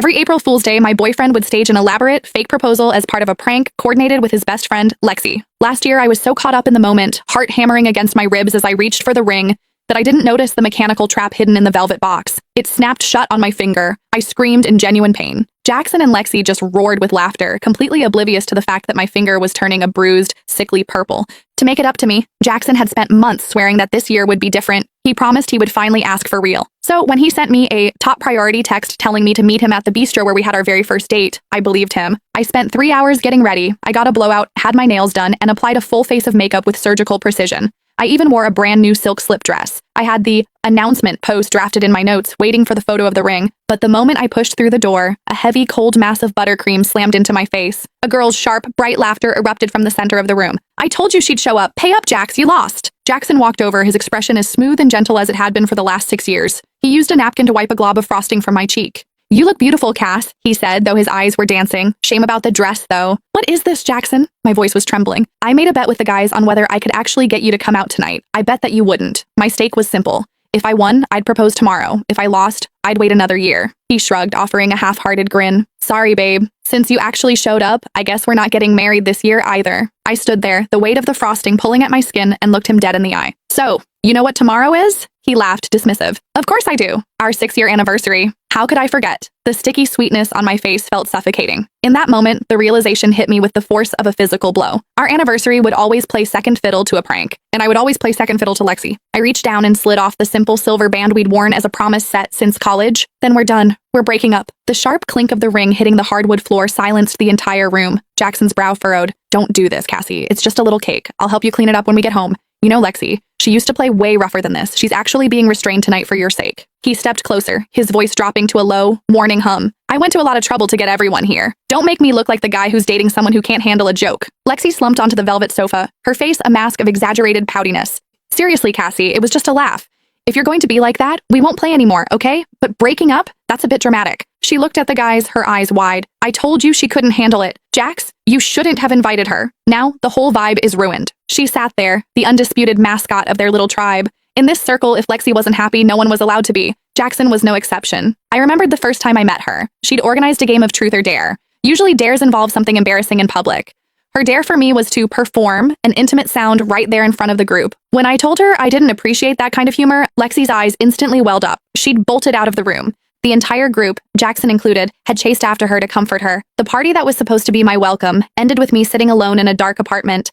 Every April Fool's Day, my boyfriend would stage an elaborate, fake proposal as part of a prank coordinated with his best friend, Lexi. Last year, I was so caught up in the moment, heart hammering against my ribs as I reached for the ring, that I didn't notice the mechanical trap hidden in the velvet box. It snapped shut on my finger. I screamed in genuine pain. Jackson and Lexi just roared with laughter, completely oblivious to the fact that my finger was turning a bruised, sickly purple. To make it up to me, Jackson had spent months swearing that this year would be different. He promised he would finally ask for real. So when he sent me a top priority text telling me to meet him at the bistro where we had our very first date, I believed him. I spent 3 hours getting ready. I got a blowout, had my nails done, and applied a full face of makeup with surgical precision. I even wore a brand new silk slip dress. I had the announcement post drafted in my notes, waiting for the photo of the ring. But the moment I pushed through the door, a heavy, cold mass of buttercream slammed into my face. A girl's sharp, bright laughter erupted from the center of the room. "I told you she'd show up. Pay up, Jax, you lost." Jackson walked over, his expression as smooth and gentle as it had been for the last 6 years. He used a napkin to wipe a glob of frosting from my cheek. "You look beautiful, Cass," he said, though his eyes were dancing. Shame about the dress, though. "What is this, Jackson?" My voice was trembling. "I made a bet with the guys on whether I could actually get you to come out tonight. I bet that you wouldn't. My stake was simple. If I won, I'd propose tomorrow. If I lost, I'd wait another year." He shrugged, offering a half-hearted grin. "Sorry, babe. Since you actually showed up, I guess we're not getting married this year either." I stood there, the weight of the frosting pulling at my skin, and looked him dead in the eye. "So, you know what tomorrow is?" He laughed, dismissive. "Of course I do. Our 6-year anniversary. How could I forget?" The sticky sweetness on my face felt suffocating. In that moment, the realization hit me with the force of a physical blow. Our anniversary would always play second fiddle to a prank, and I would always play second fiddle to Lexi. I reached down and slid off the simple silver band we'd worn as a promise set since college. "Then we're done. We're breaking up." The sharp clink of the ring hitting the hardwood floor silenced the entire room. Jackson's brow furrowed. "Don't do this, Cassie. It's just a little cake. I'll help you clean it up when we get home. You know Lexi. She used to play way rougher than this. She's actually being restrained tonight for your sake." He stepped closer, his voice dropping to a low, warning hum. "I went to a lot of trouble to get everyone here. Don't make me look like the guy who's dating someone who can't handle a joke." Lexi slumped onto the velvet sofa, her face a mask of exaggerated poutiness. "Seriously, Cassie, it was just a laugh. If you're going to be like that, we won't play anymore, okay? But breaking up? That's a bit dramatic." She looked at the guys, her eyes wide. "I told you she couldn't handle it. Jax, you shouldn't have invited her. Now, the whole vibe is ruined." She sat there, the undisputed mascot of their little tribe. In this circle, if Lexi wasn't happy, no one was allowed to be. Jackson was no exception. I remembered the first time I met her. She'd organized a game of truth or dare. Usually dares involve something embarrassing in public. Her dare for me was to perform an intimate sound right there in front of the group. When I told her I didn't appreciate that kind of humor, Lexi's eyes instantly welled up. She'd bolted out of the room. The entire group, Jackson included, had chased after her to comfort her. The party that was supposed to be my welcome ended with me sitting alone in a dark apartment,